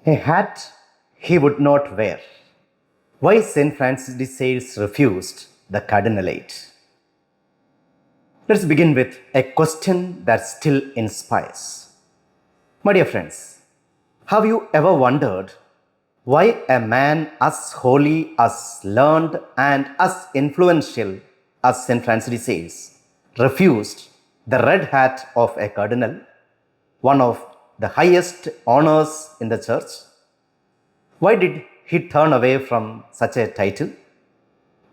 A hat he would not wear. Why St. Francis de Sales refused the Cardinalate? Let's begin with a question that still inspires. My dear friends, have you ever wondered why a man as holy, as learned, and as influential as St. Francis de Sales refused the red hat of a cardinal, one of the highest honors in the church? Why did he turn away from such a title,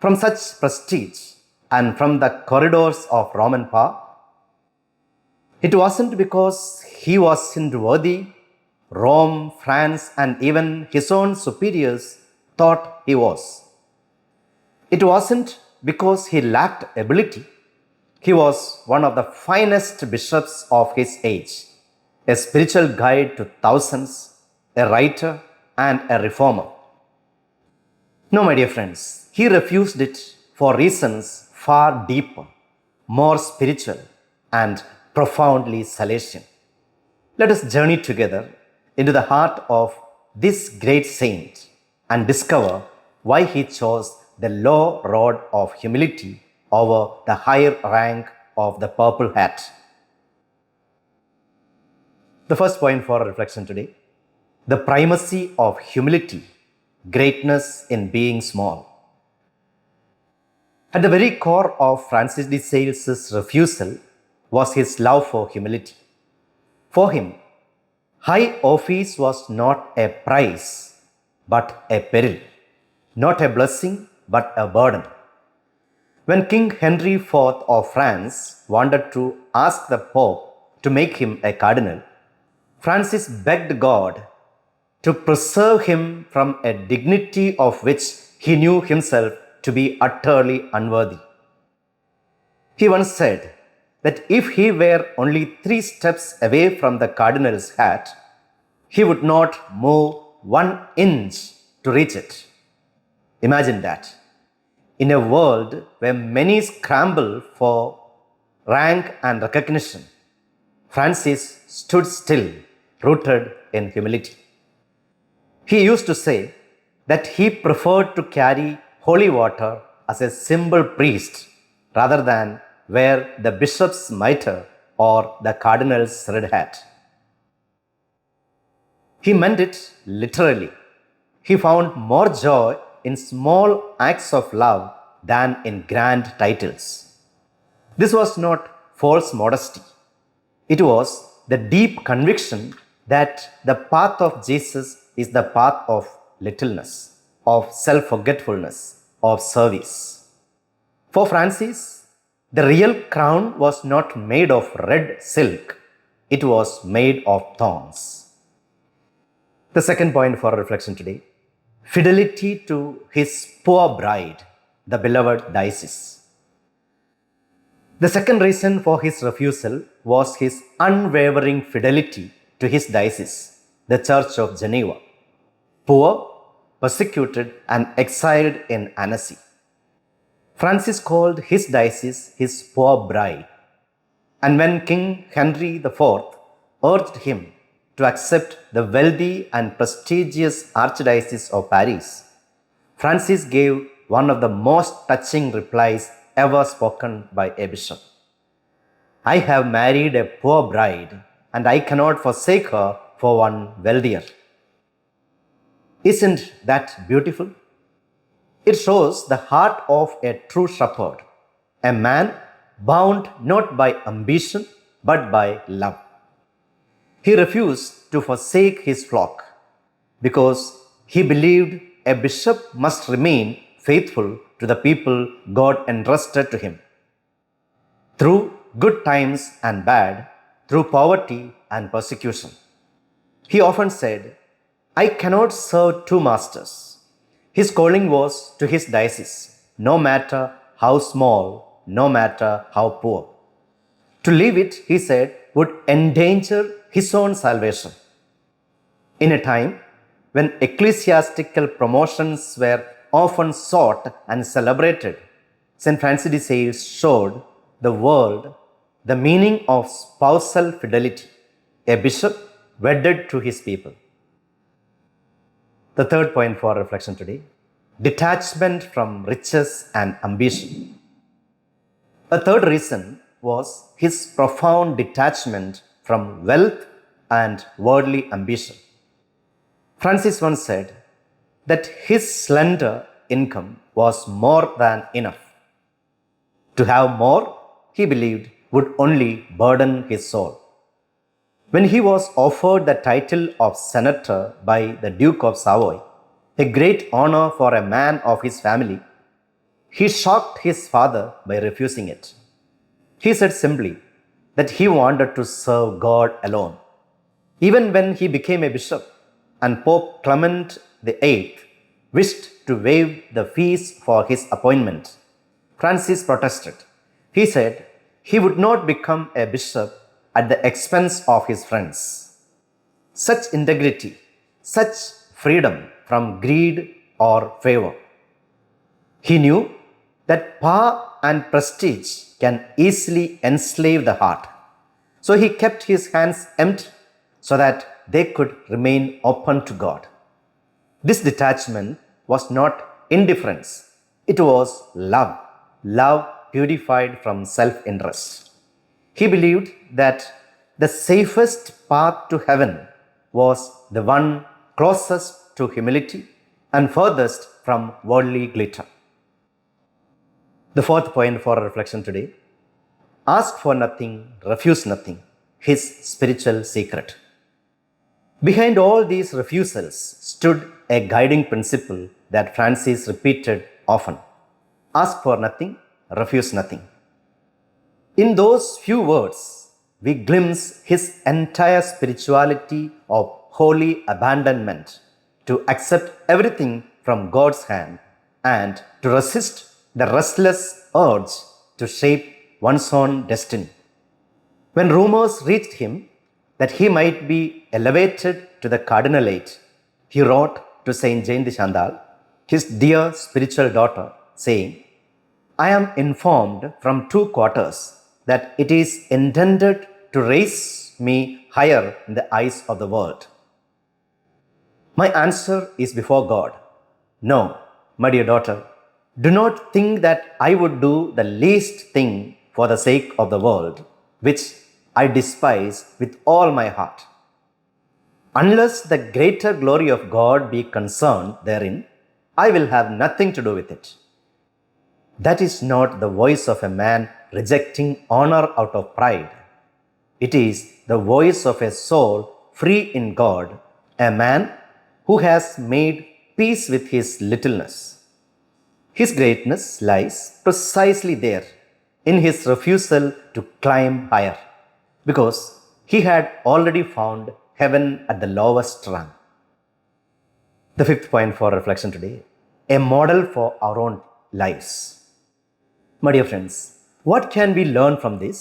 from such prestige, and from the corridors of Roman power? It wasn't because he wasn't worthy. Rome, France, and even his own superiors thought he was. It wasn't because he lacked ability. He was one of the finest bishops of his age, a spiritual guide to thousands, a writer, and a reformer. No, my dear friends, he refused it for reasons far deeper, more spiritual, and profoundly Salesian. Let us journey together into the heart of this great saint and discover why he chose the low road of humility over the higher rank of the purple hat. The first point for reflection today: the primacy of humility, greatness in being small. At the very core of Francis de Sales' refusal was his love for humility. For him, high office was not a prize, but a peril, not a blessing, but a burden. When King Henry IV of France wanted to ask the Pope to make him a cardinal, Francis begged God to preserve him from a dignity of which he knew himself to be utterly unworthy. He once said that if he were only 3 steps away from the cardinal's hat, he would not move 1 inch to reach it. Imagine that. In a world where many scramble for rank and recognition, Francis stood still, rooted in humility. He used to say that he preferred to carry holy water as a simple priest rather than wear the bishop's mitre or the cardinal's red hat. He meant it literally. He found more joy in small acts of love than in grand titles. This was not false modesty. It was the deep conviction that the path of Jesus is the path of littleness, of self-forgetfulness, of service. For Francis, the real crown was not made of red silk, it was made of thorns. The second point for reflection today: fidelity to his poor bride, the beloved diocese. The second reason for his refusal was his unwavering fidelity to his diocese, the Church of Geneva, poor, persecuted, and exiled in Annecy. Francis called his diocese his poor bride, and when King Henry IV urged him to accept the wealthy and prestigious Archdiocese of Paris, Francis gave one of the most touching replies ever spoken by a bishop. I have married a poor bride, and I cannot forsake her for one wealthier. Isn't that beautiful? It shows the heart of a true shepherd, a man bound not by ambition but by love. He refused to forsake his flock because he believed a bishop must remain faithful to the people God entrusted to him. Through good times and bad, through poverty and persecution. He often said, I cannot serve 2 masters. His calling was to his diocese, no matter how small, no matter how poor. To leave it, he said, would endanger his own salvation. In a time when ecclesiastical promotions were often sought and celebrated, St. Francis de Sales showed the world the meaning of spousal fidelity, a bishop wedded to his people. The third point for reflection today: detachment from riches and ambition. A third reason was his profound detachment from wealth and worldly ambition. Francis once said that his slender income was more than enough. To have more, he believed, would only burden his soul. When he was offered the title of senator by the Duke of Savoy, a great honor for a man of his family, he shocked his father by refusing it. He said simply that he wanted to serve God alone. Even when he became a bishop and Pope Clement VIII wished to waive the fees for his appointment, Francis protested. He said he would not become a bishop at the expense of his friends. Such integrity, such freedom from greed or favor. He knew that power and prestige can easily enslave the heart. So he kept his hands empty so that they could remain open to God. This detachment was not indifference, it was love, love purified from self-interest. He believed that the safest path to heaven was the one closest to humility and furthest from worldly glitter. The fourth point for reflection today: ask for nothing, refuse nothing, his spiritual secret. Behind all these refusals stood a guiding principle that Francis repeated often: ask for nothing, refuse nothing. In those few words, we glimpse his entire spirituality of holy abandonment to accept everything from God's hand and to resist the restless urge to shape one's own destiny. When rumors reached him that he might be elevated to the Cardinalate, he wrote to Saint Jayanti Chandal, his dear spiritual daughter, saying, I am informed from two quarters that it is intended to raise me higher in the eyes of the world. My answer is before God. No, my dear daughter, do not think that I would do the least thing for the sake of the world, which I despise with all my heart. Unless the greater glory of God be concerned therein, I will have nothing to do with it. That is not the voice of a man rejecting honor out of pride. It is the voice of a soul free in God, a man who has made peace with his littleness. His greatness lies precisely there, in his refusal to climb higher, because he had already found heaven at the lowest rung. The fifth point for reflection today: a model for our own lives. My dear friends, what can we learn from this?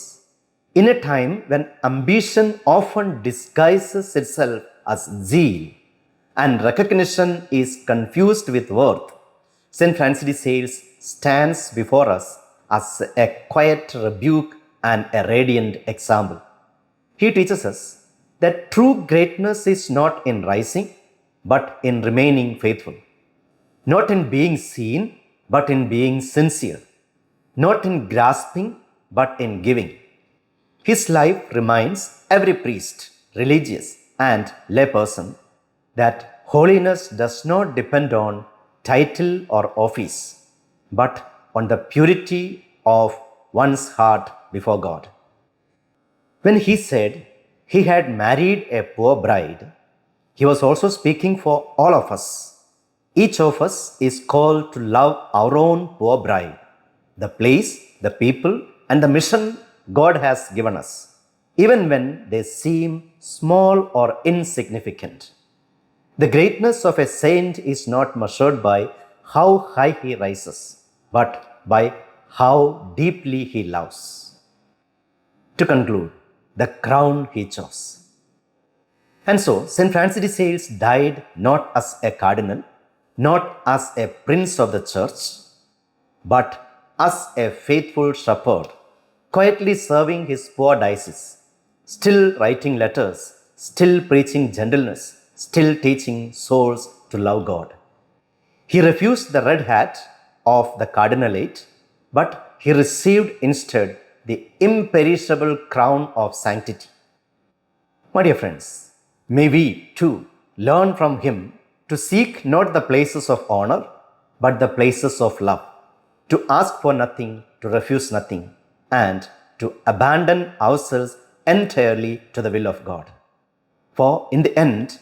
In a time when ambition often disguises itself as zeal and recognition is confused with worth, St. Francis de Sales stands before us as a quiet rebuke and a radiant example. He teaches us that true greatness is not in rising, but in remaining faithful. Not in being seen, but in being sincere. Not in grasping, but in giving. His life reminds every priest, religious, and layperson that holiness does not depend on title or office, but on the purity of one's heart before God. When he said he had married a poor bride, he was also speaking for all of us. Each of us is called to love our own poor bride, the place, the people, and the mission God has given us, even when they seem small or insignificant. The greatness of a saint is not measured by how high he rises, but by how deeply he loves. To conclude, the crown he chose. And so, St. Francis de Sales died not as a cardinal, not as a prince of the church, but as a faithful shepherd, quietly serving his poor diocese, still writing letters, still preaching gentleness, still teaching souls to love God. He refused the red hat of the Cardinalate, but he received instead the imperishable crown of sanctity. My dear friends, may we too learn from him to seek not the places of honor, but the places of love, to ask for nothing, to refuse nothing, and to abandon ourselves entirely to the will of God. For in the end,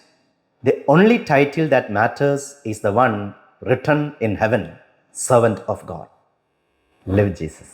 the only title that matters is the one written in heaven, servant of God. Live Jesus.